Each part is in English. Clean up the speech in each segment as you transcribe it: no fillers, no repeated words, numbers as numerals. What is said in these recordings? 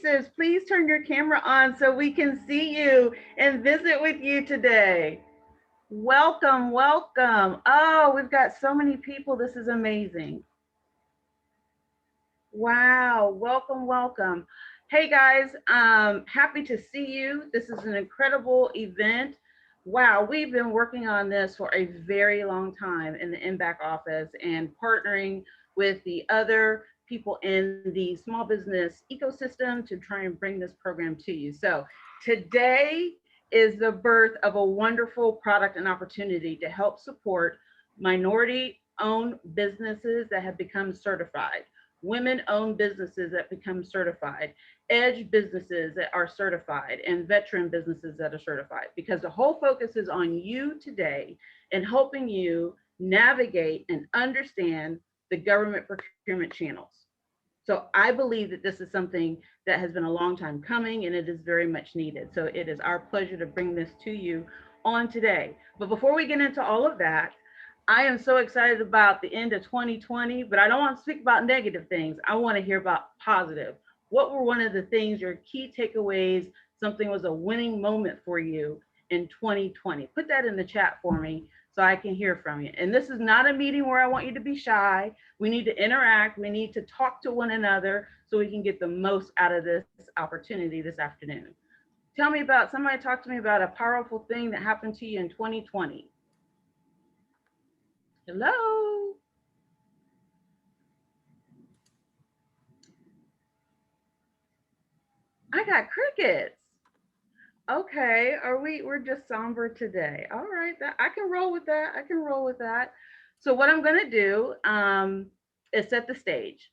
faces. Please turn your camera on so we can see you and visit with you today. Welcome, welcome. Oh, we've got so many people. This is amazing. Wow, welcome, welcome. Hey guys, happy to see you. This is an incredible event. Wow, we've been working on this for a very long time in the MBAC office and partnering with the other people in the small business ecosystem to try and bring this program to you. So today is the birth of a wonderful product and opportunity to help support minority owned businesses that have become certified, women-owned businesses that become certified, edge businesses that are certified, and veteran businesses that are certified. Because the whole focus is on you today and helping you navigate and understand the government procurement channels. So I believe that this is something that has been a long time coming and it is very much needed. So it is our pleasure to bring this to you on today. But before we get into all of that, I am so excited about the end of 2020, but I don't want to speak about negative things. I want to hear about positive. What were one of the things, your key takeaways, something was a winning moment for you in 2020? Put that in the chat for me so I can hear from you. And this is not a meeting where I want you to be shy. We need to interact. We need to talk to one another so we can get the most out of this opportunity this afternoon. Tell me about, somebody talk to me about a powerful thing that happened to you in 2020. Hello. I got crickets. Okay, we're just somber today. All right, I can roll with that. I can roll with that. So what I'm gonna do is set the stage.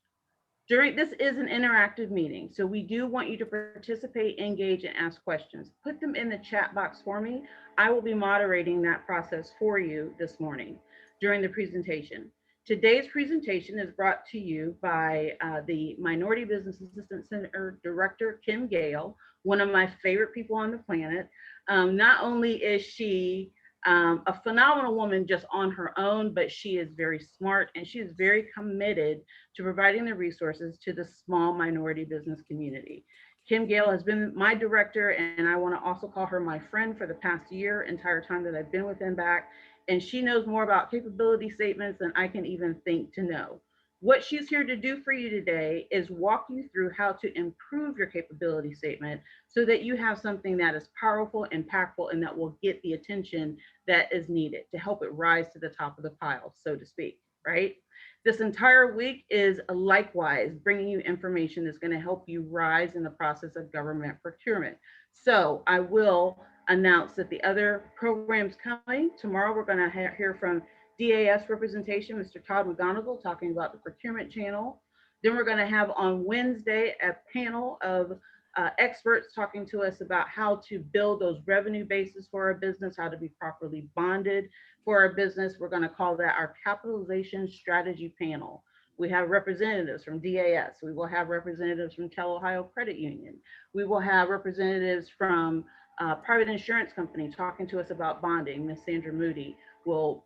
This is an interactive meeting, so we do want you to participate, engage, and ask questions. Put them in the chat box for me. I will be moderating that process for you this morning during the presentation. Today's presentation is brought to you by the Minority Business Assistance Center Director, Kim Gayle, one of my favorite people on the planet. Not only is she a phenomenal woman just on her own, but she is very smart and she is very committed to providing the resources to the small minority business community. Kim Gayle has been my director, and I want to also call her my friend for the past entire time that I've been with MBAC. And she knows more about capability statements than I can even think to know. What she's here to do for you today is walk you through how to improve your capability statement so that you have something that is powerful, impactful, and that will get the attention that is needed to help it rise to the top of the pile, so to speak, right? This entire week is likewise bringing you information that's going to help you rise in the process of government procurement. So I will announce that the other programs coming. Tomorrow we're going to hear from DAS representation, Mr. Todd McGonigal, talking about the procurement channel. Then we're going to have on Wednesday a panel of experts talking to us about how to build those revenue bases for our business, how to be properly bonded for our business. We're going to call that our capitalization strategy panel. We have representatives from DAS. We will have representatives from Cal Ohio Credit Union. We will have representatives from private insurance company talking to us about bonding. Ms. Sandra Moody will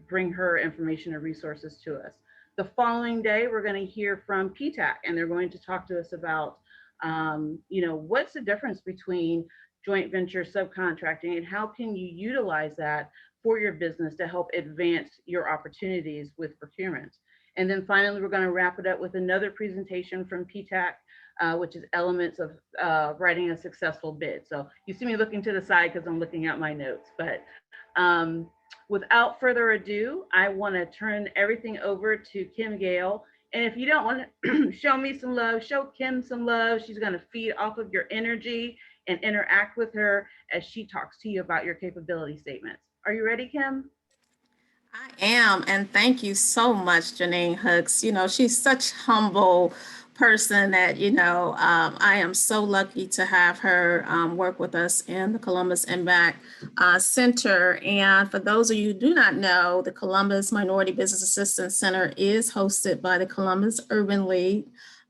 bring her information and resources to us. The following day, we're going to hear from PTAC, and they're going to talk to us about, what's the difference between joint venture subcontracting and how can you utilize that for your business to help advance your opportunities with procurement. And then finally, we're going to wrap it up with another presentation from PTAC, which is elements of writing a successful bid. So you see me looking to the side because I'm looking at my notes. But without further ado, I want to turn everything over to Kim Gayle. And if you don't want to show me some love, show Kim some love. She's going to feed off of your energy and interact with her as she talks to you about your capability statements. Are you ready, Kim? I am, and thank you so much, Janine Hooks. She's such humble person that, I am so lucky to have her work with us in the Columbus MBAC Center. And for those of you who do not know, the Columbus Minority Business Assistance Center is hosted by the Columbus Urban League.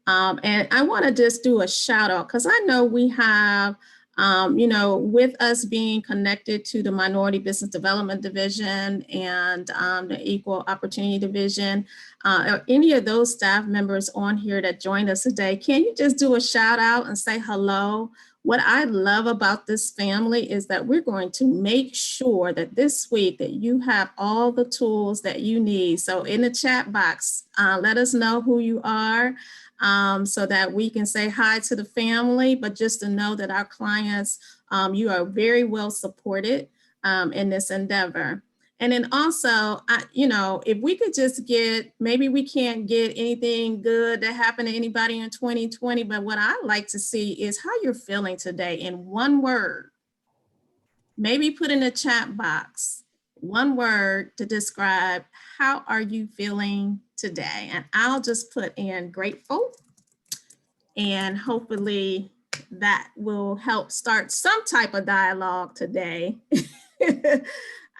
And I want to just do a shout out because I know we have You know, with us being connected to the Minority Business Development Division and the Equal Opportunity Division, or any of those staff members on here that joined us today, can you just do a shout out and say hello? What I love about this family is that we're going to make sure that this week that you have all the tools that you need. So in the chat box, let us know who you are, so that we can say hi to the family, but just to know that our clients, you are very well supported in this endeavor. And then also, you know, if we could just get, maybe we can't get anything good that happened to anybody in 2020, but what I like to see is how you're feeling today in one word. Maybe put in the chat box one word to describe how are you feeling today. And I'll just put in grateful, and hopefully that will help start some type of dialogue today.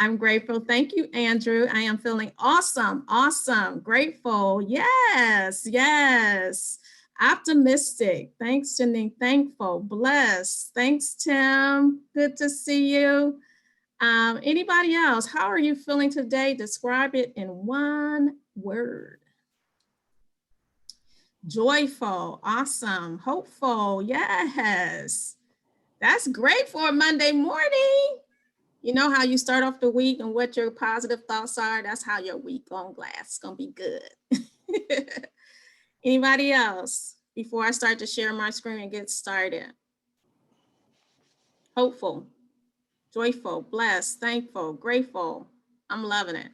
I'm grateful. Thank you, Andrew. I am feeling awesome, awesome, grateful. Yes, yes. Optimistic. Thanks, Janine. Thankful, blessed. Thanks, Tim. Good to see you. Anybody else? How are you feeling today? Describe it in one word. Joyful, awesome, hopeful. Yes, that's great for a Monday morning. You know how you start off the week and what your positive thoughts are? That's how your week on glass. It's gonna be good. Anybody else before I start to share my screen and get started? Hopeful, joyful, blessed, thankful, grateful. I'm loving it.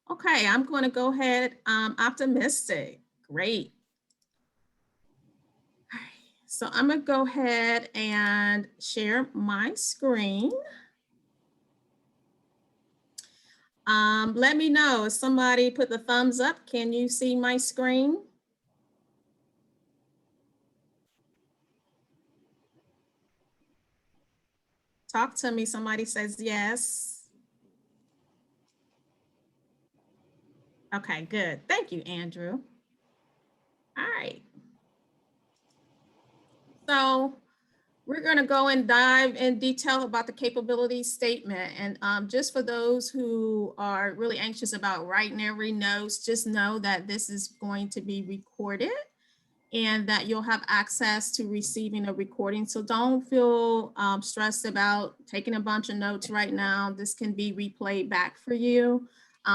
Okay, I'm going to go ahead. Optimistic. Great. All right, so I'm going to go ahead and share my screen. Let me know if somebody put the thumbs up. Can you see my screen? Talk to me. Somebody says yes. Okay, good. Thank you, Andrew. All right. So we're going to go and dive in detail about the capability statement. And just for those who are really anxious about writing every notes, just know that this is going to be recorded and that you'll have access to receiving a recording. So don't feel stressed about taking a bunch of notes right now. This can be replayed back for you.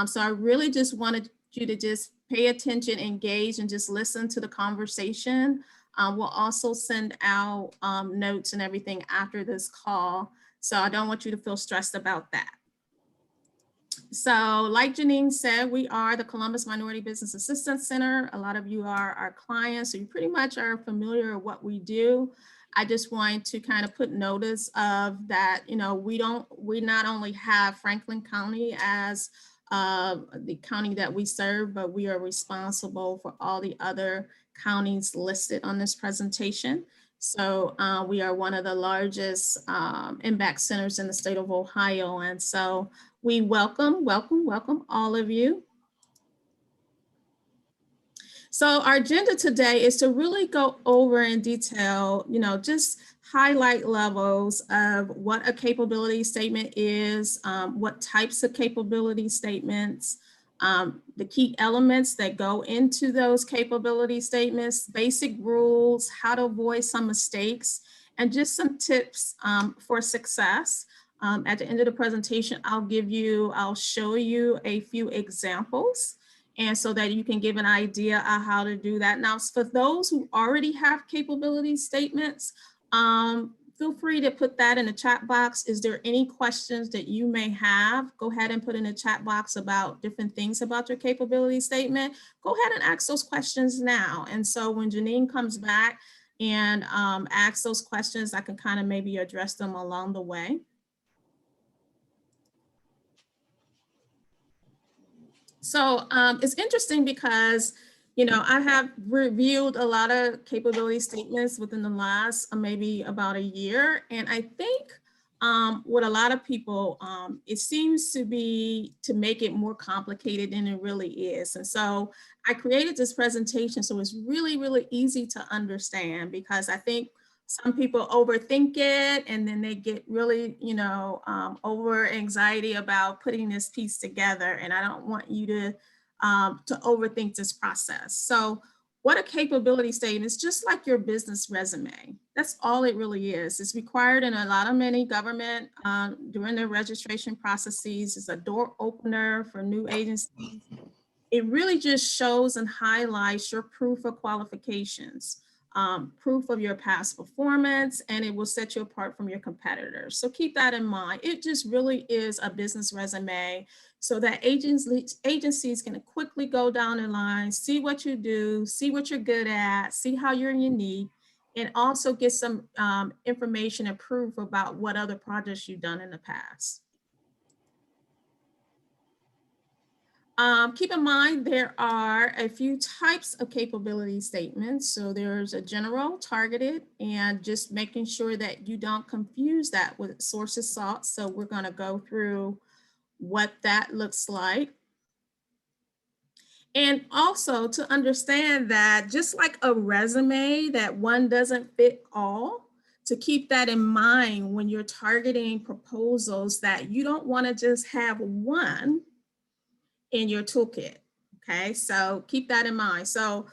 So I really just wanted you to just pay attention, engage, and just listen to the conversation. We'll also send out notes and everything after this call. So I don't want you to feel stressed about that. So like Janine said, we are the Columbus Minority Business Assistance Center. A lot of you are our clients, so you pretty much are familiar with what we do. I just wanted to kind of put notice of that, you know, we not only have Franklin County as the county that we serve, but we are responsible for all the other counties listed on this presentation. So we are one of the largest MBAC centers in the state of Ohio. And so we welcome all of you. So our agenda today is to really go over in detail, you know, just highlight levels of what a capability statement is, what types of capability statements, the key elements that go into those capability statements, basic rules, how to avoid some mistakes, and just some tips for success. At the end of the presentation, I'll show you a few examples, and so that you can give an idea of how to do that. Now, for those who already have capability statements, feel free to put that in the chat box. Is there any questions that you may have? Go ahead and put in the chat box about different things about your capability statement. Go ahead and ask those questions now. And so when Janine comes back and asks those questions, I can kind of maybe address them along the way. So it's interesting because, you know, I have reviewed a lot of capability statements within the last maybe about a year. And I think what a lot of people, it seems to be to make it more complicated than it really is. And so I created this presentation so it's really, really easy to understand, because I think Some people overthink it and then they get really, over anxiety about putting this piece together. And I don't want you to overthink this process. So what a capability statement is, just like your business resume. That's all it really is. It's required in a lot of many government during their registration processes. It's a door opener for new agencies. It really just shows and highlights your proof of qualifications, proof of your past performance, and it will set you apart from your competitors. So keep that in mind. It just really is a business resume so that agencies can quickly go down the line, see what you do, see what you're good at, see how you're unique, and also get some information and proof about what other projects you've done in the past. Keep in mind, there are a few types of capability statements. So there's a general, targeted, and just making sure that you don't confuse that with sources sought. So we're going to go through what that looks like. And also to understand that just like a resume, that one doesn't fit all, to keep that in mind when you're targeting proposals, that you don't want to just have one in your toolkit. Okay, so keep that in mind. So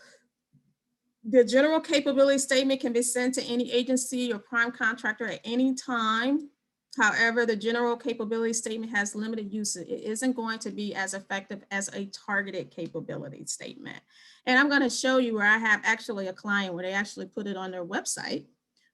the general capability statement can be sent to any agency or prime contractor at any time. However, the general capability statement has limited use. It isn't going to be as effective as a targeted capability statement. And I'm going to show you where I have actually a client where they actually put it on their website,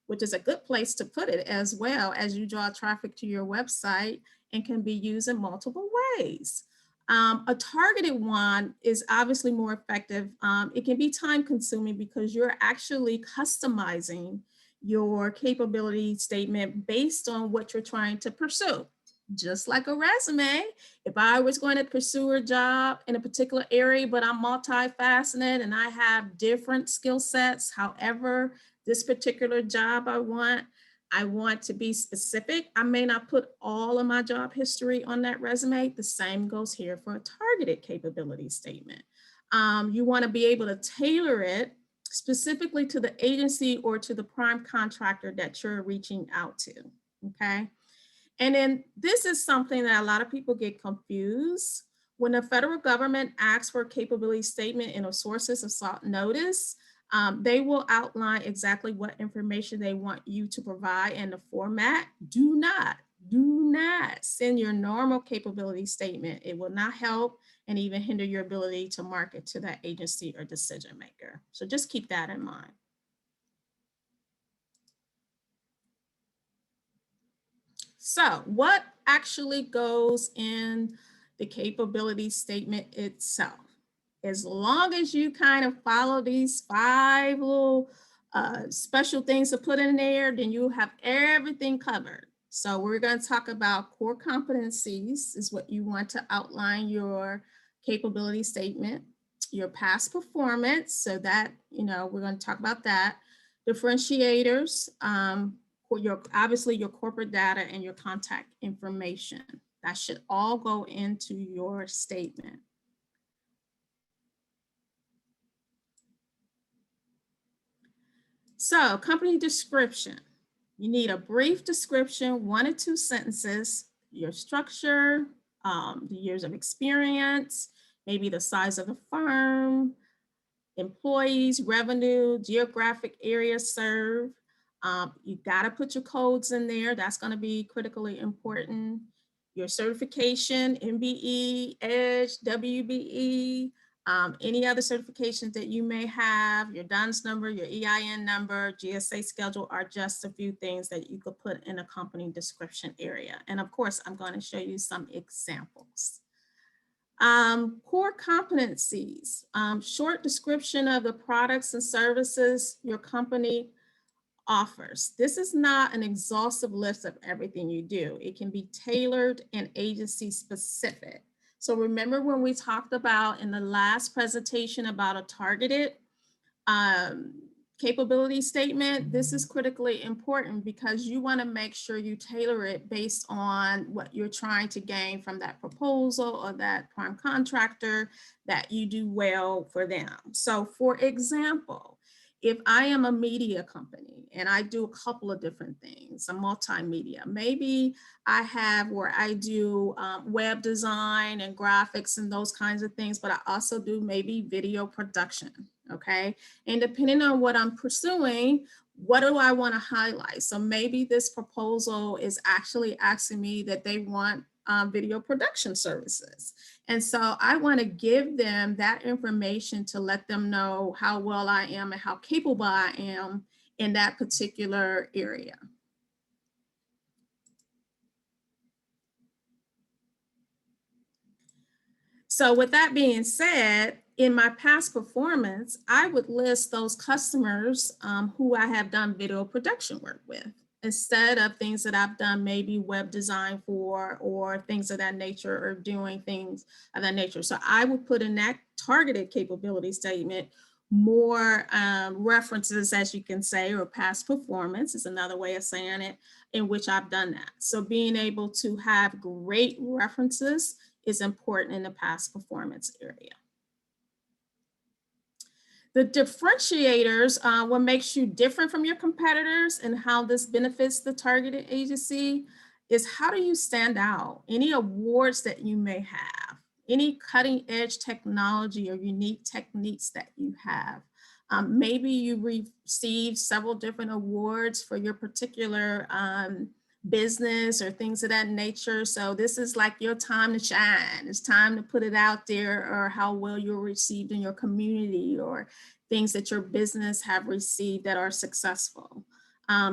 which is a good place to put it as well, as you draw traffic to your website, and can be used in multiple ways. A targeted one is obviously more effective. It can be time consuming because you're actually customizing your capability statement based on what you're trying to pursue. Just like a resume, if I was going to pursue a job in a particular area, but I'm multifaceted and I have different skill sets, however, this particular job I want to be specific. I may not put all of my job history on that resume. The same goes here for a targeted capability statement. You want to be able to tailor it specifically to the agency or to the prime contractor that you're reaching out to, okay? And then this is something that a lot of people get confused. When the federal government asks for a capability statement in a sources of sought notice, they will outline exactly what information they want you to provide in the format. Do not send your normal capability statement. It will not help and even hinder your ability to market to that agency or decision maker. So just keep that in mind. So what actually goes in the capability statement itself? As long as you kind of follow these 5 little special things to put in there, then you have everything covered. So we're going to talk about core competencies is what you want to outline your capability statement, your past performance. So that, we're going to talk about that. Differentiators, obviously your corporate data and your contact information. That should all go into your statement. So company description, you need a brief description, 1 or 2 sentences, your structure, the years of experience, maybe the size of the firm, employees, revenue, geographic area served. You gotta put your codes in there. That's gonna be critically important. Your certification, MBE, EDGE, WBE, any other certifications that you may have, your DUNS number, your EIN number, GSA schedule are just a few things that you could put in a company description area. And of course, I'm going to show you some examples. Core competencies, short description of the products and services your company offers. This is not an exhaustive list of everything you do. It can be tailored and agency specific. So remember when we talked about in the last presentation about a targeted capability statement, this is critically important because you want to make sure you tailor it based on what you're trying to gain from that proposal or that prime contractor, that you do well for them. So for example, if I am a media company and I do a couple of different things, a multimedia, maybe I have where I do web design and graphics and those kinds of things, but I also do maybe video production, okay? And depending on what I'm pursuing, what do I want to highlight? So maybe this proposal is actually asking me that they want video production services. And so I want to give them that information to let them know how well I am and how capable I am in that particular area. So with that being said, in my past performance, I would list those customers who I have done video production work with, instead of things that I've done maybe web design for or things of that nature, or doing things of that nature. So I would put in that targeted capability statement more references, as you can say, or past performance is another way of saying it, in which I've done that. So being able to have great references is important in the past performance area. The differentiators, what makes you different from your competitors and how this benefits the targeted agency is, how do you stand out? Any awards that you may have, any cutting edge technology or unique techniques that you have. Maybe you received several different awards for your particular business or things of that nature. So this is like your time to shine. It's time to put it out there, or how well you're received in your community, or things that your business have received that are successful.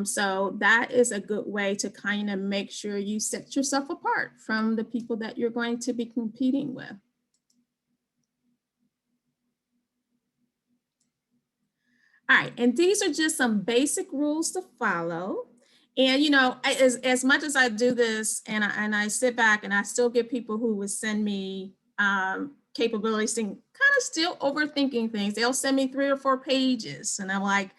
So that is a good way to kind of make sure you set yourself apart from the people that you're going to be competing with. All right, and these are just some basic rules to follow. And, you know, as much as I do this and I sit back and I still get people who would send me capabilities and kind of still overthinking things. They'll send me 3 or 4 pages and I'm like,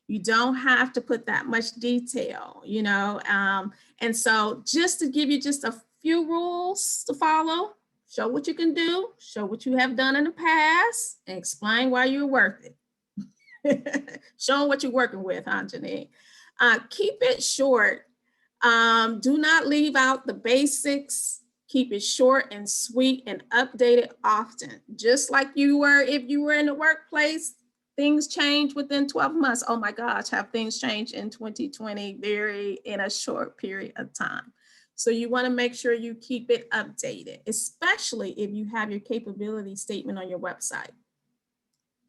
you don't have to put that much detail, you know? And so just to give you just a few rules to follow, show what you can do, show what you have done in the past, and explain why you're worth it. Show them what you're working with, huh, Janine? Keep it short. Do not leave out the basics. Keep it short and sweet and update it often. Just like you were, if you were in the workplace, things change within 12 months. Oh my gosh, have things changed in 2020 in a short period of time. So you want to make sure you keep it updated, especially if you have your capability statement on your website,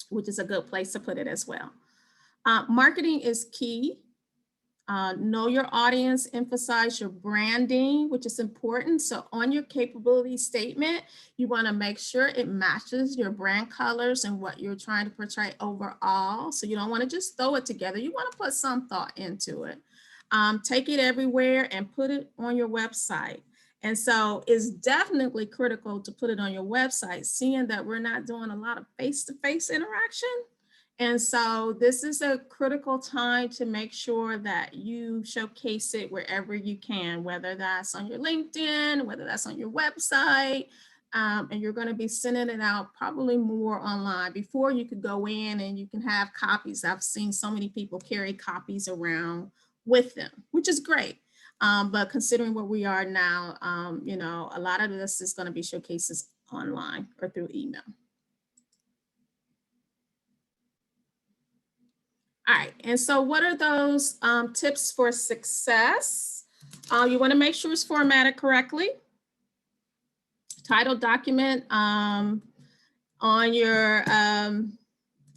which is a good place to put it as well. Marketing is key. Know your audience, emphasize your branding, which is important. So on your capability statement, you want to make sure it matches your brand colors and what you're trying to portray overall. So you don't want to just throw it together. You want to put some thought into it. Take it everywhere and put it on your website. And so it's definitely critical to put it on your website, seeing that we're not doing a lot of face-to-face interaction. And so this is a critical time to make sure that you showcase it wherever you can, whether that's on your LinkedIn, whether that's on your website, and you're going to be sending it out probably more online. Before, you could go in and you can have copies. I've seen so many people carry copies around with them, which is great. But considering where we are now, you know, a lot of this is going to be showcases online or through email. All right, and so what are those tips for success? You want to make sure it's formatted correctly. Title document on your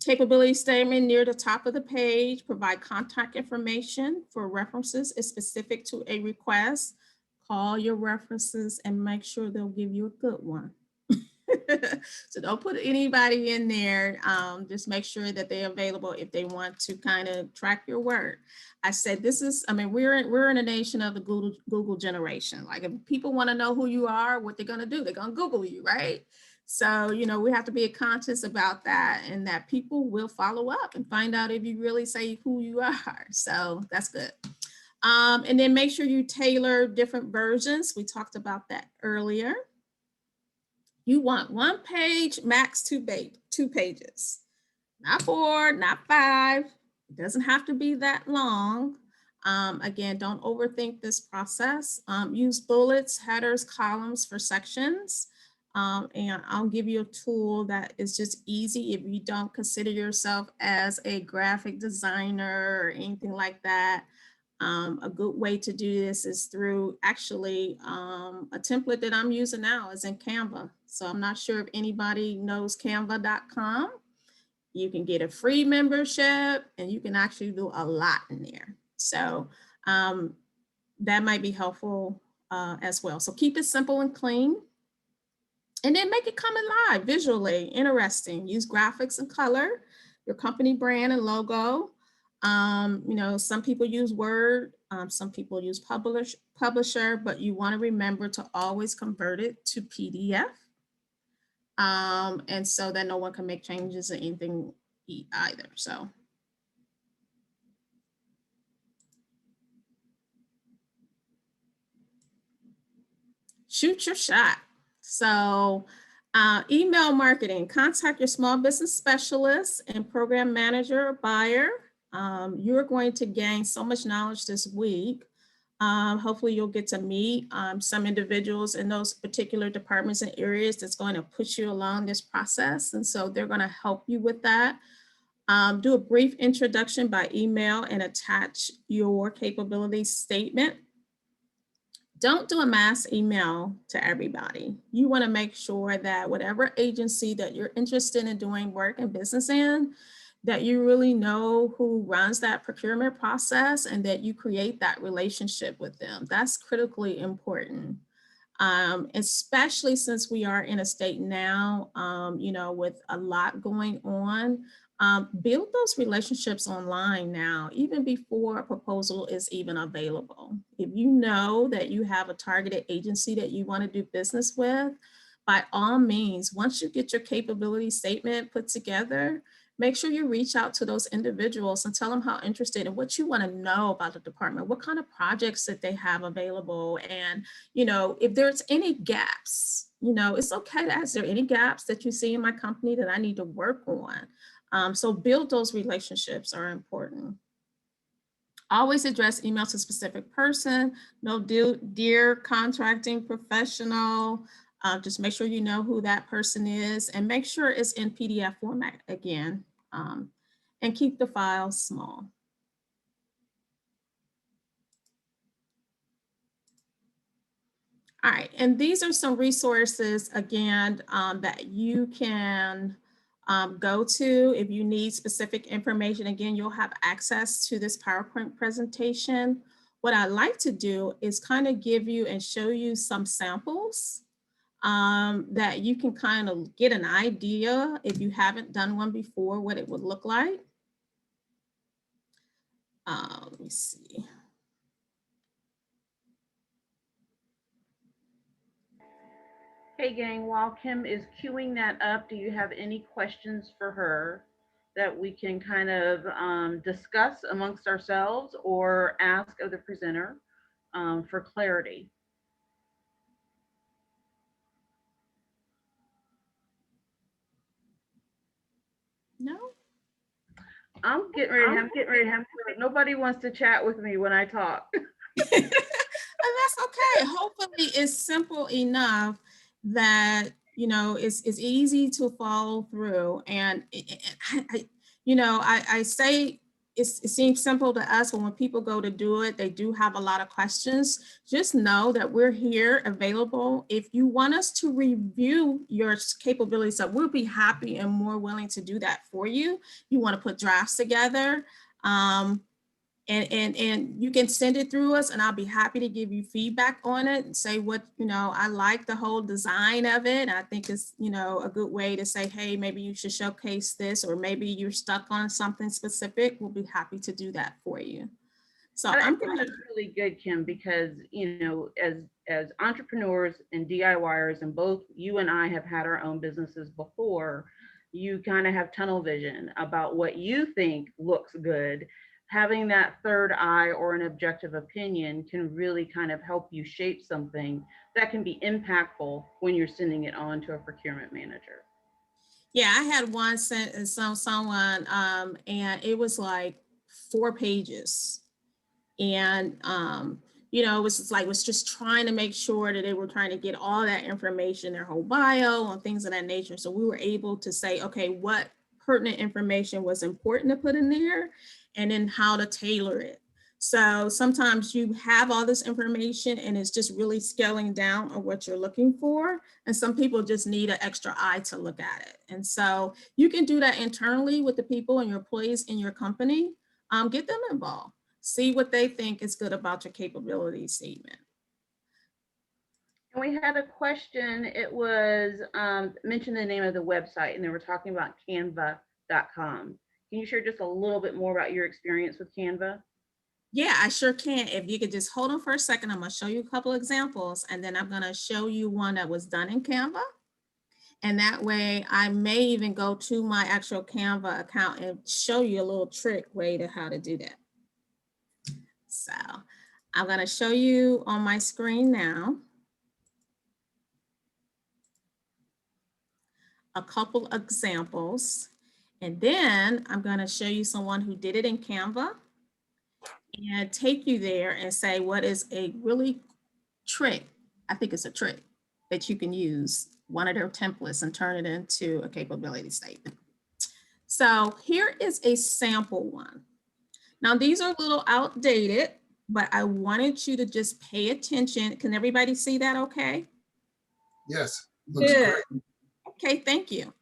capability statement near the top of the page. Provide contact information for references is specific to a request. Call your references and make sure they'll give you a good one. So don't put anybody in there. Just make sure that they're available if they want to kind of track your work. I said, this is, I mean, we're in a nation of the Google generation. Like, if people want to know who you are, what they're going to do, they're going to Google you, right? So, you know, we have to be conscious about that, and that people will follow up and find out if you really say who you are. So that's good. And then make sure you tailor different versions. We talked about that earlier. You want 1 page, max 2 pages, not 4, not 5, It doesn't have to be that long. Again, don't overthink this process. Use bullets, headers, columns for sections. And I'll give you a tool that is just easy if you don't consider yourself as a graphic designer or anything like that. A good way to do this is through actually a template that I'm using now is in Canva. So I'm not sure if anybody knows canva.com. You can get a free membership and you can actually do a lot in there. So that might be helpful as well. So keep it simple and clean. And then make it come alive visually, interesting. Use graphics and color, your company brand and logo. Some people use Word, some people use Publisher, but you want to remember to always convert it to PDF. And so that no one can make changes or anything either. So shoot your shot. So email marketing, contact your small business specialist and program manager or buyer. You're going to gain so much knowledge this week. Hopefully you'll get to meet some individuals in those particular departments and areas that's going to push you along this process. And so they're going to help you with that. Do a brief introduction by email and attach your capability statement. Don't do a mass email to everybody. You want to make sure that whatever agency that you're interested in doing work and business in, that you really know who runs that procurement process and that you create that relationship with them. That's critically important. Especially since we are in a state now, with a lot going on. Build those relationships online now, even before a proposal is even available. If you know that you have a targeted agency that you want to do business with, by all means, once you get your capability statement put together, make sure you reach out to those individuals and tell them how interested and what you want to know about the department, what kind of projects that they have available. And, if there's any gaps, it's okay to ask, there any gaps that you see in my company that I need to work on? So build those relationships are important. Always address email to a specific person. No dear contracting professional. Just make sure you know who that person is and make sure it's in PDF format again, and keep the files small. All right, and these are some resources again that you can go to if you need specific information. Again, you'll have access to this PowerPoint presentation. What I like to do is kind of give you and show you some samples that you can kind of get an idea, if you haven't done one before, what it would look like. Let me see. Hey gang, while Kim is queuing that up, do you have any questions for her that we can kind of discuss amongst ourselves or ask of the presenter for clarity? No? I'm getting ready to have nobody wants to chat with me when I talk. And that's okay. Hopefully it's simple enough that, it's easy to follow through. And I say it seems simple to us, but when people go to do it, they do have a lot of questions. Just know that we're here available. If you want us to review your capabilities, so we'll be happy and more willing to do that for you. You want to put drafts together. And you can send it through us and I'll be happy to give you feedback on it and say what, I like the whole design of it. I think it's, a good way to say, hey, maybe you should showcase this, or maybe you're stuck on something specific. We'll be happy to do that for you. So I think that's really good, Kim, because as entrepreneurs and DIYers, and both you and I have had our own businesses before, you kind of have tunnel vision about what you think looks good. Having that third eye or an objective opinion can really kind of help you shape something that can be impactful when you're sending it on to a procurement manager. Yeah, I had one sent someone, and it was like 4 pages. And, you know, it was just trying to make sure that they were trying to get all that information, their whole bio and things of that nature. So we were able to say, okay, what pertinent information was important to put in there, and then how to tailor it. So sometimes you have all this information and it's just really scaling down on what you're looking for. And some people just need an extra eye to look at it. And so you can do that internally with the people and your employees in your company. Get them involved. See what they think is good about your capability statement. And we had a question. It was mention the name of the website, and they were talking about canva.com. Can you share just a little bit more about your experience with Canva? Yeah, I sure can. If you could just hold on for a second, I'm going to show you a couple examples, and then I'm going to show you one that was done in Canva. And that way I may even go to my actual Canva account and show you a little trick way to how to do that. So I'm going to show you on my screen now a couple examples. And then I'm going to show you someone who did it in Canva and take you there and say, what is a really trick? I think it's a trick that you can use one of their templates and turn it into a capability statement. So here is a sample one. Now these are a little outdated, but I wanted you to just pay attention. Can everybody see that okay? Yes, looks Good. great. Okay, thank you.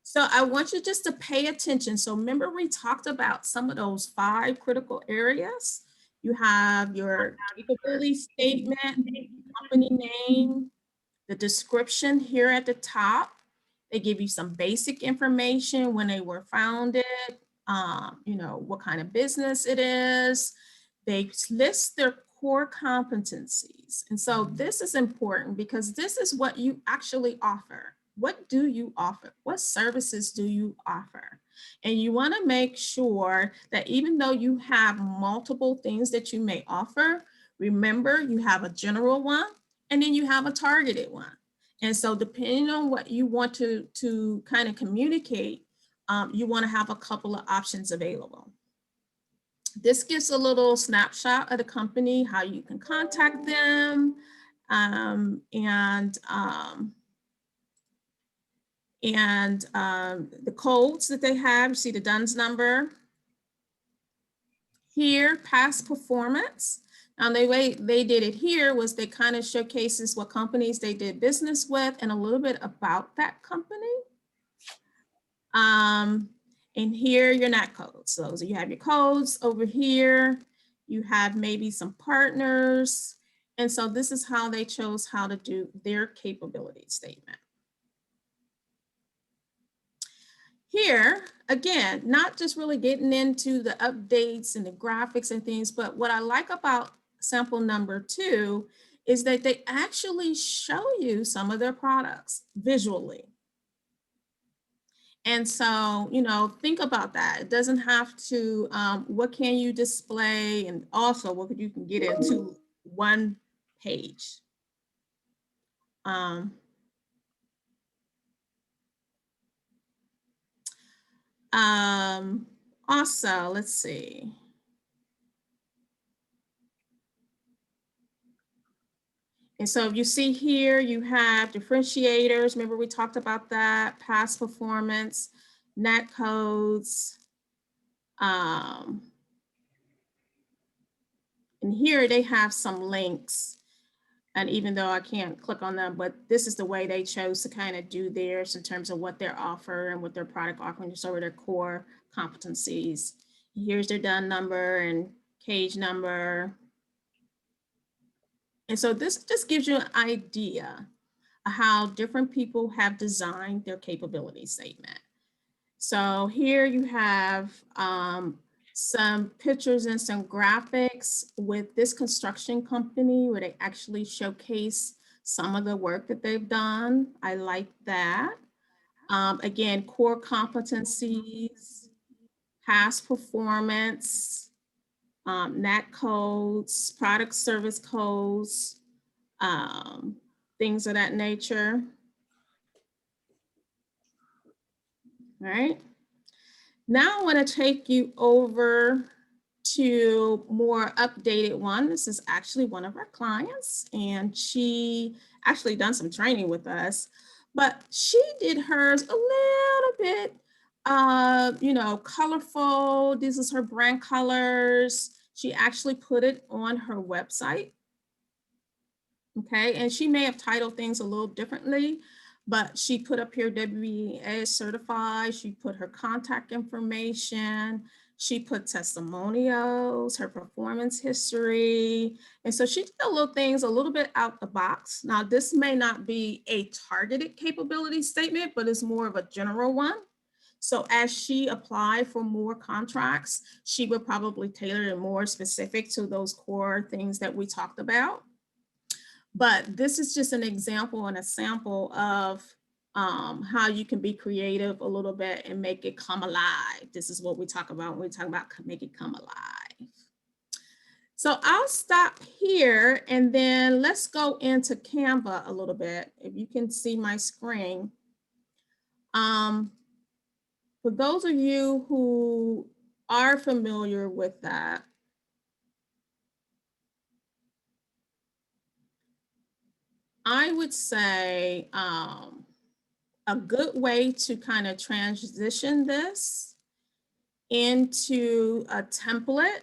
So I want you just to pay attention. So remember we talked about some of those 5 critical areas. You have your capability statement, company name, the description here at the top. They give you some basic information when they were founded, you know, what kind of business it is. They list their core competencies. And so this is important because this is what you actually offer. What do you offer? What services do you offer? And you want to make sure that even though you have multiple things that you may offer, remember you have a general one and then you have a targeted one. And so depending on what you want to kind of communicate, you want to have a couple of options available. This gives a little snapshot of the company, how you can contact them, the codes that they have. You see the DUNS number. Here, past performance. Now the way they did it here was they kind of showcases what companies they did business with and a little bit about that company. And here your NAT codes. So you have your codes over here. You have maybe some partners. And so this is how they chose how to do their capability statement. Here, again, not just really getting into the updates and the graphics and things, but what I like about sample number 2 is that they actually show you some of their products visually. And so, you know, think about that. It doesn't have to, what can you display? And also what you can get into one page. Also, let's see. And so if you see here, you have differentiators. Remember we talked about that, past performance, NAT codes. And here they have some links. And even though I can't click on them, but this is the way they chose to kind of do theirs in terms of what their offer and what their product offering, just over their core competencies. Here's their DUN number and cage number. And so this just gives you an idea of how different people have designed their capability statement. So here you have some pictures and some graphics with this construction company where they actually showcase some of the work that they've done. I like that. Again, core competencies, past performance, NAT codes, product service codes, things of that nature. All right. Now I want to take you over to more updated one. This is actually one of our clients, and she actually done some training with us, but she did hers a little bit, colorful. This is her brand colors. She actually put it on her website. Okay, and she may have titled things a little differently, but she put up here WBA certified. She put her contact information. She put testimonials, her performance history. And so she did a little things a little bit out the box. Now, this may not be a targeted capability statement, but it's more of a general one. So as she applied for more contracts, she would probably tailor it more specific to those core things that we talked about. But this is just an example and a sample of how you can be creative a little bit and make it come alive. This is what we talk about when we talk about make it come alive. So I'll stop here and then let's go into Canva a little bit. If you can see my screen. For those of you who are familiar with that, I would say a good way to kind of transition this into a template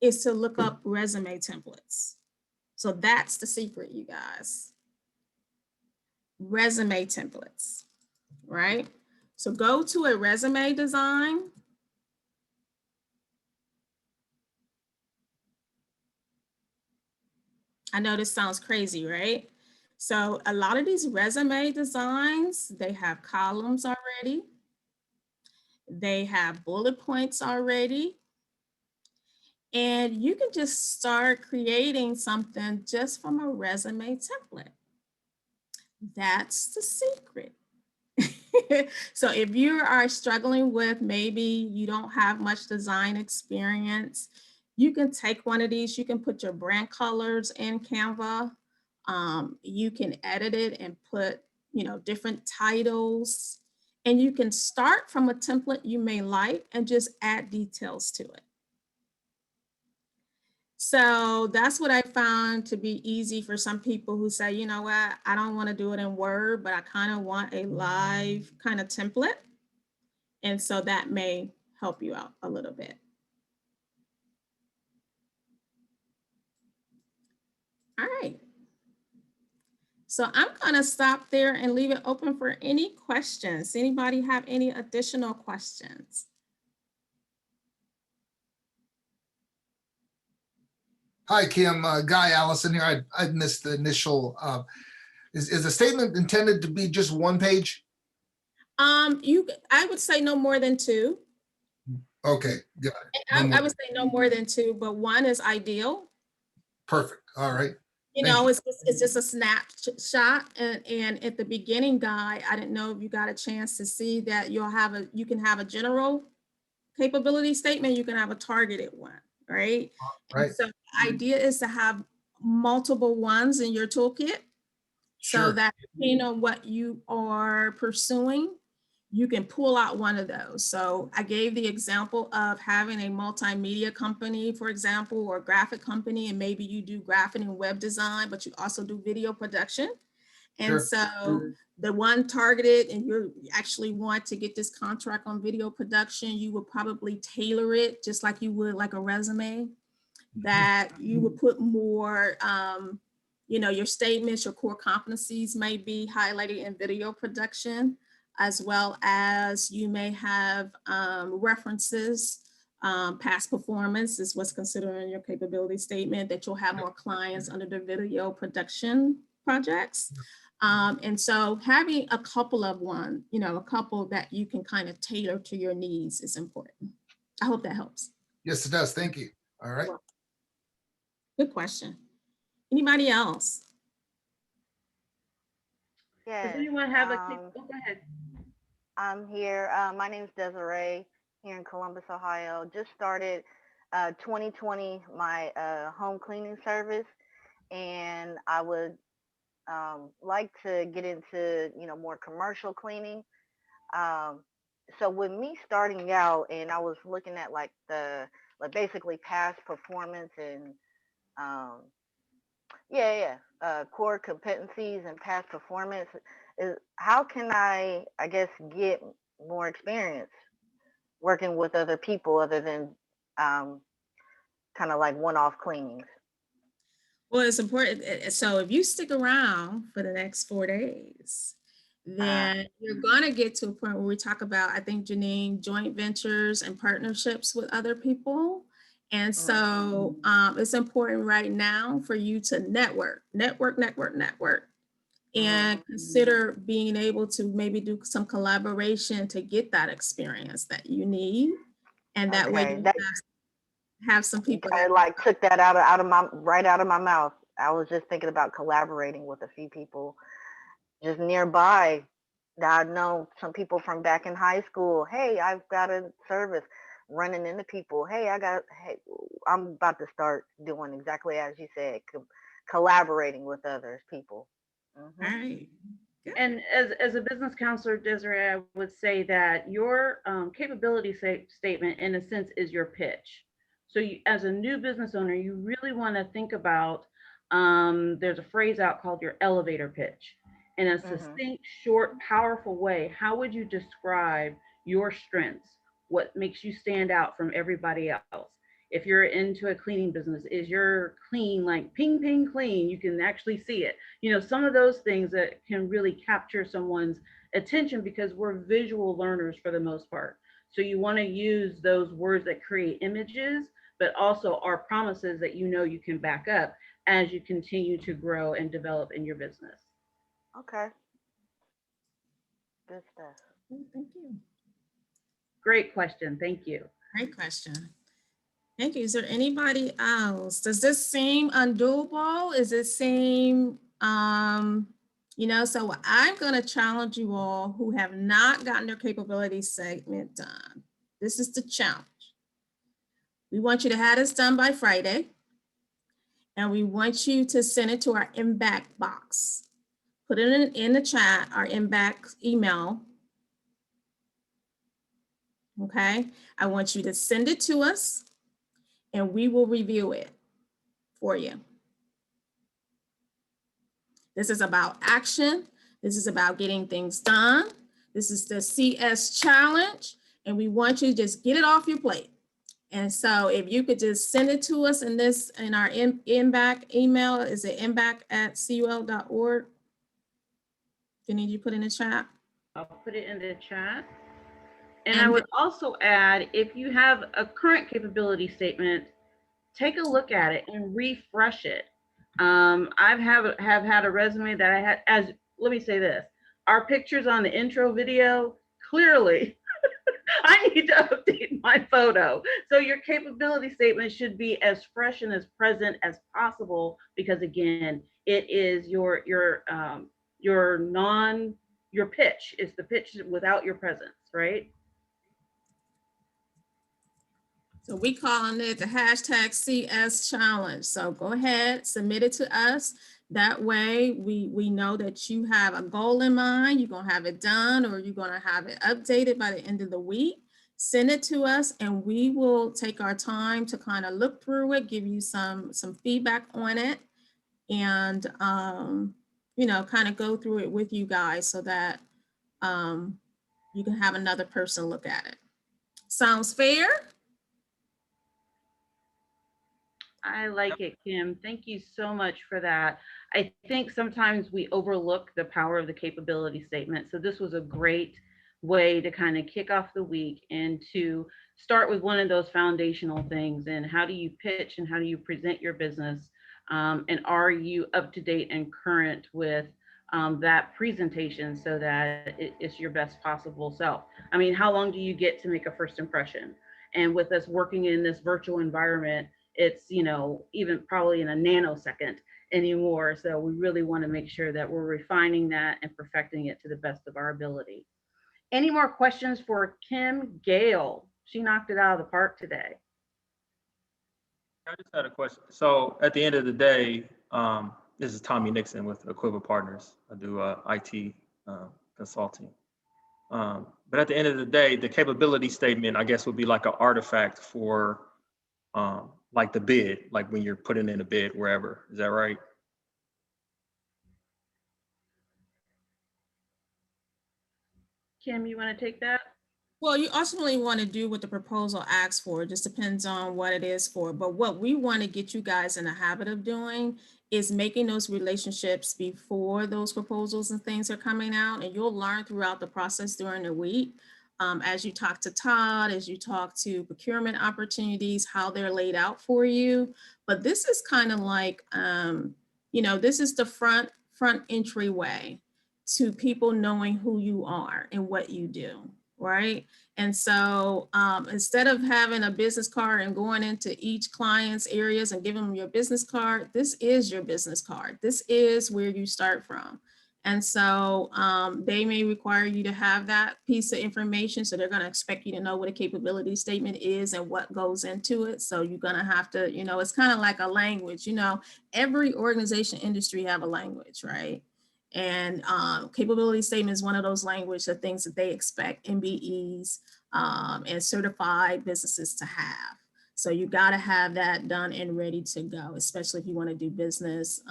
is to look up resume templates. So that's the secret, you guys. Resume templates, right? So go to a resume design. I know this sounds crazy, right? So a lot of these resume designs, they have columns already. They have bullet points already. And you can just start creating something just from a resume template. That's the secret. So if you are struggling with maybe you don't have much design experience, you can take one of these, you can put your brand colors in Canva. You can edit it and put, different titles, and you can start from a template you may like and just add details to it. So that's what I found to be easy for some people who say, you know what, I don't want to do it in Word, but I kind of want a live kind of template. And so that may help you out a little bit. All right. So I'm going to stop there and leave it open for any questions. Anybody have any additional questions? Hi, Kim. Guy Allison here. I missed the initial. Is the statement intended to be just one page? I would say no more than two. Okay, got it. I would say no more than two, but one is ideal. Perfect. All right. It's just a snapshot. And at the beginning, Guy, I didn't know if you got a chance to see that you can have a general capability statement, you can have a targeted one, right? Right. So the idea is to have multiple ones in your toolkit. So that depending on what you are pursuing, you can pull out one of those. So I gave the example of having a multimedia company, for example, or a graphic company, and maybe you do graphic and web design, but you also do video production. And so the one targeted, and you actually want to get this contract on video production, you would probably tailor it just like you would like a resume, that you would put more, your statements, your core competencies may be highlighted in video production, as well as you may have references. Past performance is what's considered in your capability statement, that you'll have more clients under the video production projects. And so having a couple of a couple that you can kind of tailor to your needs is important. I hope that helps. Yes, it does. Thank you. All right. Good question. Anybody else? Does anyone have a quick, go ahead. I'm here. My name is Desiree here in Columbus, Ohio. Just started 2020 my home cleaning service, and I would like to get into more commercial cleaning. So with me starting out, and I was looking at like the like basically past performance and um, core competencies and past performance. Is how can I guess, get more experience working with other people other than um, kind of like one-off cleanings? Well, it's important. So if you stick around for the next 4 days, then you're going to get to a point where we talk about, I think, Janine, joint ventures and partnerships with other people. And so it's important right now for you to network, and consider being able to maybe do some collaboration to get that experience that you need. And that way Okay, you that have some you people kind that of like took that out of my right out of my mouth. I was just thinking about collaborating with a few people just nearby that I know, some people from back in high school. Hey, I've got a service. Running into people. Hey, I'm about to start doing exactly as you said, collaborating with others, people. All Hmm. right. Good. And as a business counselor, Desiree, I would say that your capability statement, in a sense, is your pitch. So, as a new business owner, you really want to think about. There's a phrase out called your elevator pitch. In a Hmm. succinct, short, powerful way, how would you describe your strengths? What makes you stand out from everybody else? If you're into a cleaning business, is your clean like ping, ping, clean? You can actually see it. Some of those things that can really capture someone's attention, because we're visual learners for the most part. So you want to use those words that create images, but also are promises that you can back up as you continue to grow and develop in your business. Okay, good stuff. Thank you. Great question. Thank you. Great question. Thank you. Is there anybody else? Does this seem undoable? Is it seem, so I'm going to challenge you all who have not gotten their capability statement done. This is the challenge. We want you to have this done by Friday, and we want you to send it to our MBAC box. Put it in the chat, our MBAC email. Okay. I want you to send it to us, and we will review it for you. This is about action. This is about getting things done. This is the CS challenge, and we want you to just get it off your plate. And so if you could just send it to us in our MBAC email, is it mbac@cul.org? Need you put in the chat? I'll put it in the chat. And I would also add, if you have a current capability statement, take a look at it and refresh it. I've have had a resume that I had, as let me say this, our pictures on the intro video, clearly I need to update my photo. So your capability statement should be as fresh and as present as possible, because again, it is your pitch is the pitch without your presence, right? So we calling it the hashtag CS challenge. So go ahead, submit it to us. That way we know that you have a goal in mind, you're gonna have it done, or you're gonna have it updated by the end of the week. Send it to us, and we will take our time to kind of look through it, give you some feedback on it, and kind of go through it with you guys so that you can have another person look at it. Sounds fair? I like it, Kim. Thank you so much for that. I think sometimes we overlook the power of the capability statement. So this was a great way to kind of kick off the week and to start with one of those foundational things. And how do you pitch and how do you present your business? And are you up to date and current with that presentation so that it's your best possible self? I mean, how long do you get to make a first impression? And with us working in this virtual environment, it's even probably in a nanosecond anymore. So we really want to make sure that we're refining that and perfecting it to the best of our ability. Any more questions for Kim Gayle? She knocked it out of the park today. I just had a question. So at the end of the day, this is Tommy Nixon with Equivalent Partners. I do IT consulting. But at the end of the day, the capability statement, I guess, would be like an artifact for like the bid, like when you're putting in a bid wherever. Is that right? Kim, you want to take that? Well, you ultimately want to do what the proposal asks for. It just depends on what it is for. But what we want to get you guys in the habit of doing is making those relationships before those proposals and things are coming out. And you'll learn throughout the process during the week, as you talk to Todd, as you talk to procurement opportunities, how they're laid out for you. But this is kind of like, this is the front entryway to people knowing who you are and what you do. Right. And so instead of having a business card and going into each client's areas and giving them your business card, this is your business card. This is where you start from. And so they may require you to have that piece of information. So they're going to expect you to know what a capability statement is and what goes into it. So you're going to have to, it's kind of like a language, every organization industry have a language, right? And capability statement is one of those language, the things that they expect MBEs and certified businesses to have. So you got to have that done and ready to go, especially if you want to do business,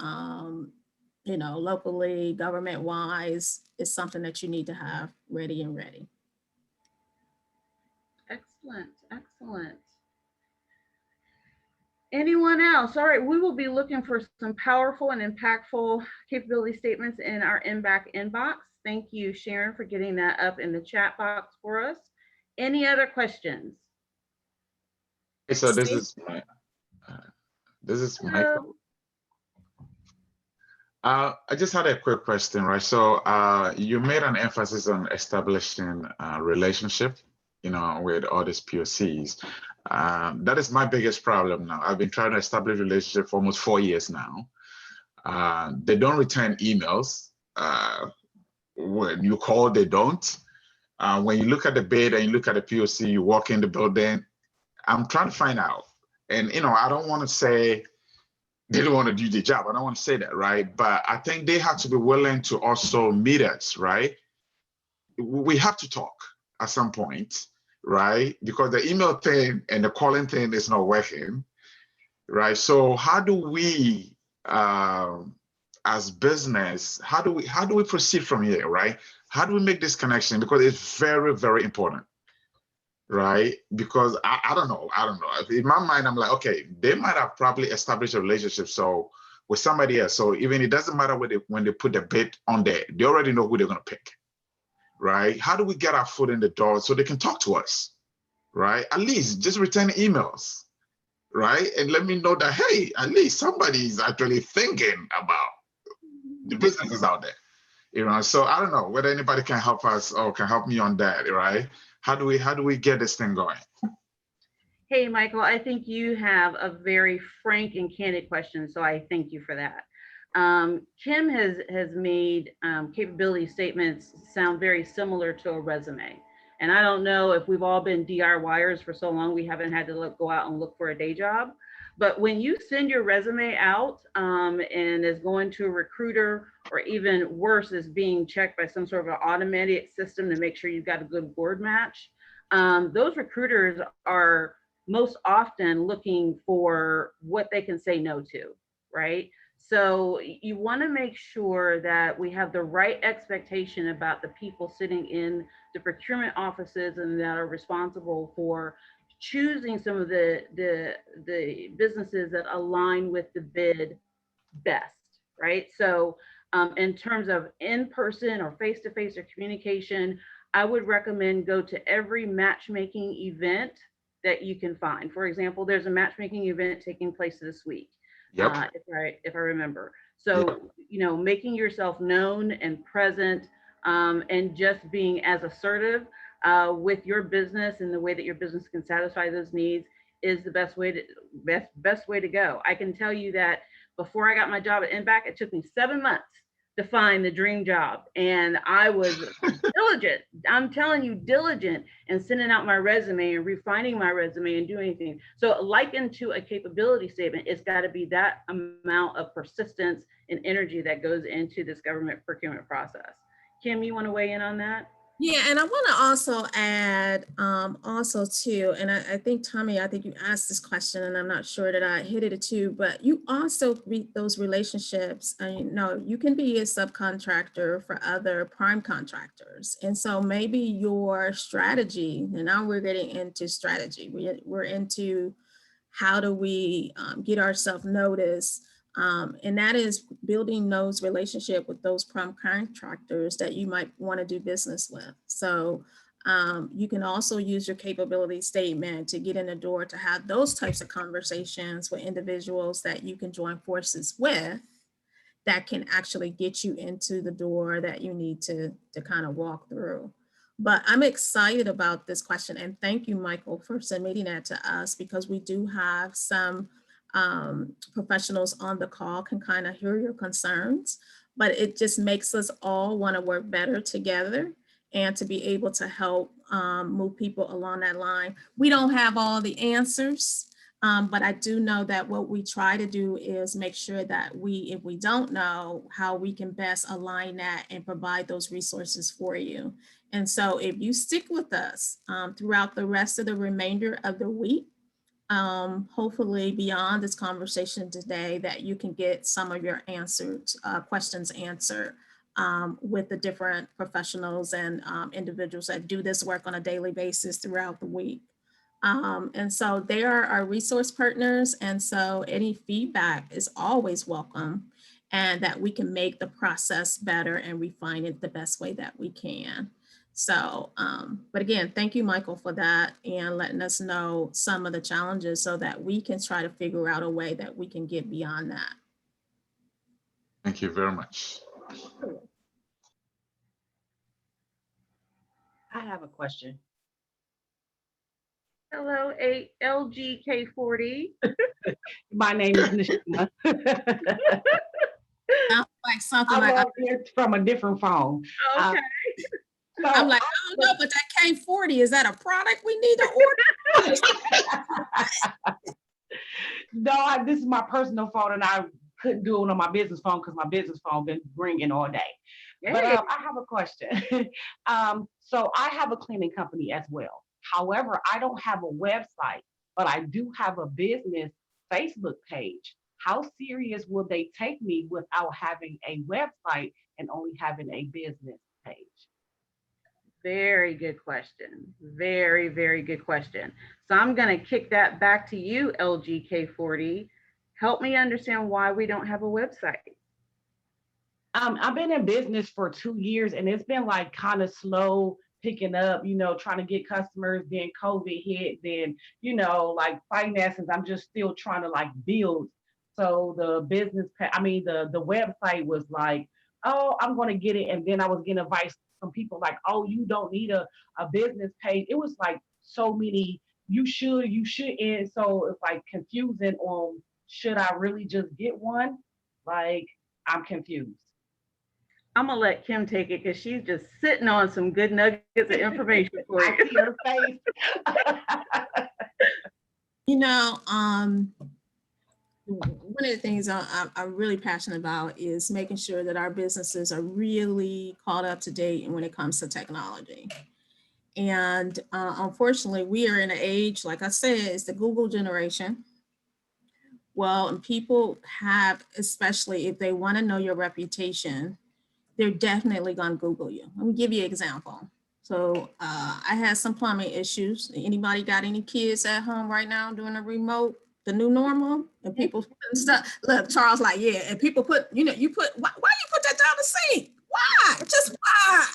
locally, government wise. It's something that you need to have ready and ready. Excellent, excellent. Anyone else? All right, we will be looking for some powerful and impactful capability statements in our MBAC inbox. Thank you, Sharon, for getting that up in the chat box for us. Any other questions? Okay, so this is Michael. I just had a quick question, right? So you made an emphasis on establishing a relationship, with all these POCs. That is my biggest problem now. I've been trying to establish a relationship for almost 4 years now. They don't return emails. When you call, they don't. When you look at the bid and you look at the POC, you walk in the building, I'm trying to find out. And, I don't want to say they don't want to do the job. I don't want to say that, right? But I think they have to be willing to also meet us, right? We have to talk at some point, right? Because the email thing and the calling thing is not working, right? So how do we, as business, how do we proceed from here, right? How do we make this connection? Because it's very, very important, right? Because I don't know. In my mind, I'm like, okay, they might have probably established a relationship with somebody else. So even it doesn't matter when they put the bid on there, they already know who they're going to pick, right? How do we get our foot in the door so they can talk to us, right? At least just return emails, right? And let me know that, hey, at least somebody's actually thinking about the businesses out there, So I don't know whether anybody can help us or can help me on that, right? How do we get this thing going? Hey, Michael, I think you have a very frank and candid question, so I thank you for that. Kim has made capability statements sound very similar to a resume. And I don't know if we've all been DIYers for so long, we haven't had to go out and look for a day job. But when you send your resume out and is going to a recruiter, or even worse, is being checked by some sort of an automated system to make sure you've got a good word match, those recruiters are most often looking for what they can say no to, right? So you want to make sure that we have the right expectation about the people sitting in the procurement offices and that are responsible for choosing some of the businesses that align with the bid best, right? So in terms of in-person or face-to-face or communication, I would recommend go to every matchmaking event that you can find. For example, there's a matchmaking event taking place this week. Yep. If I remember. So, yep. Making yourself known and present and just being as assertive with your business and the way that your business can satisfy those needs is the best way to go. I can tell you that before I got my job at MBAC, it took me 7 months to find the dream job. And I was diligent. I'm telling you, diligent in sending out my resume and refining my resume and doing anything. So likened to a capability statement, it's got to be that amount of persistence and energy that goes into this government procurement process. Kim, you want to weigh in on that? Yeah, and I want to also add also too, and I think Tommy, I think you asked this question and I'm not sure that I hit it too, but you also read those relationships. And you know, you can be a subcontractor for other prime contractors. And so maybe your strategy, and now we're getting into strategy. We're into how do we get ourselves noticed, and that is building those relationship with those prime contractors that you might want to do business with. So you can also use your capability statement to get in the door to have those types of conversations with individuals that you can join forces with that can actually get you into the door that you need to kind of walk through. But I'm excited about this question, and thank you, Michael, for submitting that to us, because we do have some professionals on the call can kind of hear your concerns, but it just makes us all want to work better together and to be able to help move people along that line. We don't have all the answers. But I do know that what we try to do is make sure that if we don't know, how we can best align that and provide those resources for you. And so if you stick with us throughout the rest of the remainder of the week, hopefully beyond this conversation today, that you can get some of your questions answered with the different professionals and individuals that do this work on a daily basis throughout the week. And so they are our resource partners. And so any feedback is always welcome, and that we can make the process better and refine it the best way that we can. So, but again, thank you, Michael, for that and letting us know some of the challenges so that we can try to figure out a way that we can get beyond that. Thank you very much. I have a question. Hello, LGK40. My name is Nishima. Sounds like something I'm like on here from a different phone. Okay. So I'm like, I don't know, but that K40, is that a product we need to order? No, this is my personal phone, and I couldn't do it on my business phone because my business phone been ringing all day. Hey. But I have a question. So I have a cleaning company as well. However, I don't have a website, but I do have a business Facebook page. How serious will they take me without having a website and only having a business page? Very good question. Very, very good question. So I'm going to kick that back to you, LGK40. Help me understand why we don't have a website. I've been in business for 2 years, and it's been like kind of slow picking up, trying to get customers. Then COVID hit, then, like finances, I'm just still trying to like build. So the the website was like, oh, I'm going to get it. And then I was getting advice from people like, oh, you don't need a business page. It was like so many, you shouldn't. So it's like confusing on, should I really just get one? Like, I'm confused. I'm going to let Kim take it because she's just sitting on some good nuggets of information for I you. see her face. One of the things I'm really passionate about is making sure that our businesses are really caught up to date when it comes to technology. And unfortunately, we are in an age, like I said, it's the Google generation. Well, and people have, especially if they want to know your reputation, they're definitely going to Google you. Let me give you an example. So I had some plumbing issues. Anybody got any kids at home right now doing the new normal? And people putting stuff, look, Charles, like, yeah, and people put, why you put that down the sink? Why? Just why?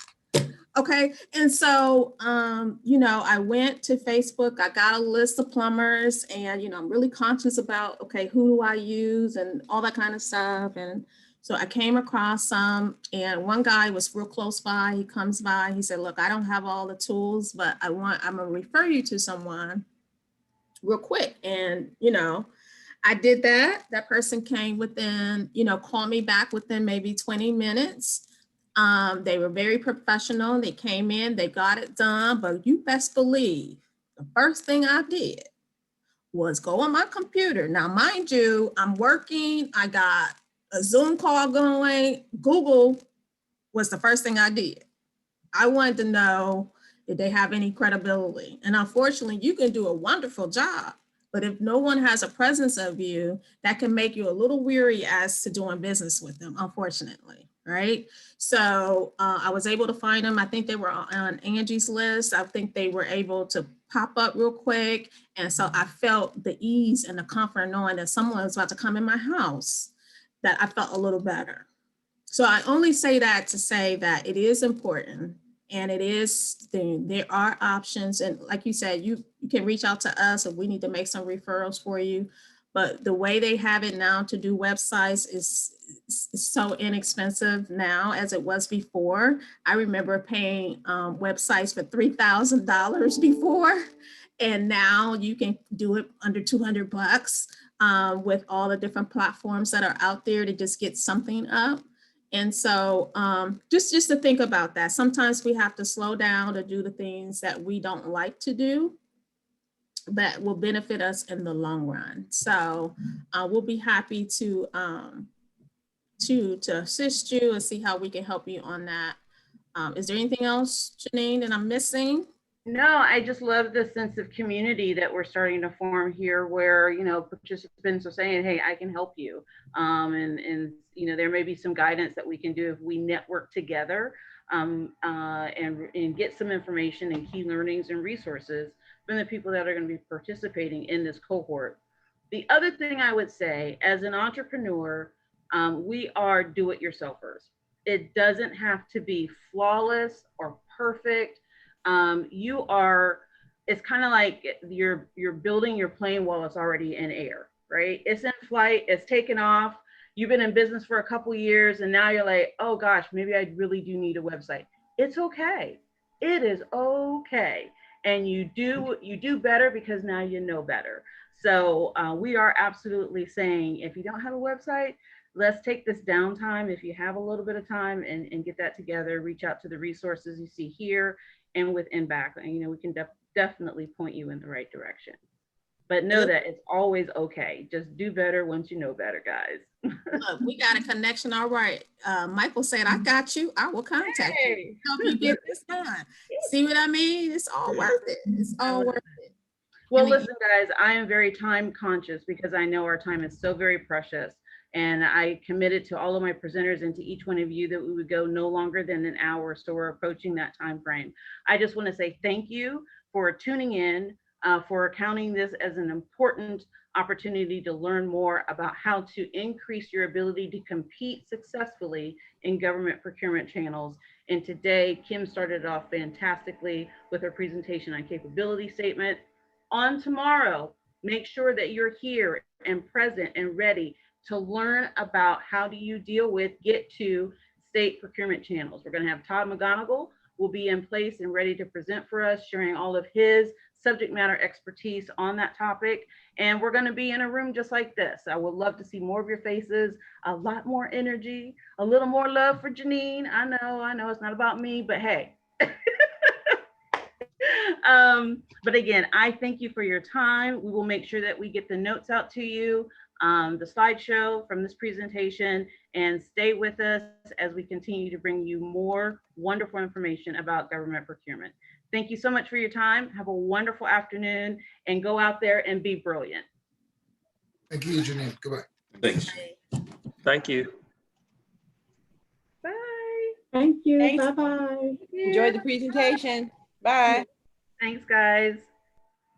Okay. And so, I went to Facebook, I got a list of plumbers, and, I'm really conscious about, okay, who do I use and all that kind of stuff. And so I came across some, and one guy was real close by. He comes by, he said, look, I don't have all the tools, but I'm gonna refer you to someone real quick. And, I did that. That person came within, called me back within maybe 20 minutes. They were very professional. They came in, they got it done, but you best believe the first thing I did was go on my computer. Now, mind you, I'm working, I got a Zoom call going. Google was the first thing I did. I wanted to know, did they have any credibility? And unfortunately, you can do a wonderful job, but if no one has a presence of you, that can make you a little weary as to doing business with them, unfortunately, right? So I was able to find them. I think they were on Angie's list. I think they were able to pop up real quick. And so I felt the ease and the comfort knowing that someone was about to come in my house, that I felt a little better. So I only say that to say that it is important, and it is, there are options. And like you said, you can reach out to us if we need to make some referrals for you. But the way they have it now to do websites is so inexpensive now as it was before. I remember paying websites for $3,000 before, and now you can do it under 200 bucks with all the different platforms that are out there to just get something up. And so just to think about that, sometimes we have to slow down to do the things that we don't like to do that will benefit us in the long run. So we'll be happy to assist you and see how we can help you on that. Is there anything else, Janine, that I'm missing? No, I just love the sense of community that we're starting to form here where, you know, participants are saying, hey, I can help you. And you know, there may be some guidance that we can do if we network together and get some information and key learnings and resources from the people that are going to be participating in this cohort. The other thing I would say, as an entrepreneur, we are do-it-yourselfers. It doesn't have to be flawless or perfect. You are, it's kind of like you're building your plane while it's already in air, right? It's in flight, it's taken off. You've been in business for a couple years and now you're like, oh gosh, maybe I really do need a website. It's okay. It is okay. And you do better because now you know better. So we are absolutely saying, if you don't have a website, let's take this downtime. If you have a little bit of time and get that together, reach out to the resources you see here and with MBAC, and you know, we can definitely point you in the right direction. But know that it's always okay. Just do better once you know better, guys. Look, we got a connection. All right. Michael said, I got you. I will contact you. Help you get this done. See what I mean? It's all worth it. It's all worth it. Well, listen, guys, I am very time conscious because I know our time is so very precious. And I committed to all of my presenters and to each one of you that we would go no longer than an hour. So we're approaching that time frame. I just want to say thank you for tuning in, for counting this as an important opportunity to learn more about how to increase your ability to compete successfully in government procurement channels. And today, Kim started off fantastically with her presentation on capability statement. On tomorrow, make sure that you're here and present and ready to learn about how do you deal with, get to state procurement channels. We're going to have Todd McGonigal will be in place and ready to present for us, sharing all of his subject matter expertise on that topic. And we're going to be in a room just like this. I would love to see more of your faces, a lot more energy, a little more love for Janine. I know it's not about me, but hey. But again, I thank you for your time. We will make sure that we get the notes out to you, the slideshow from this presentation, and stay with us as we continue to bring you more wonderful information about government procurement. Thank you so much for your time. Have a wonderful afternoon and go out there and be brilliant. Thank you, Janine. Goodbye. Thanks. Thank you. Bye. Thank you. Thanks. Bye-bye. Enjoy the presentation. Bye. Thanks, guys.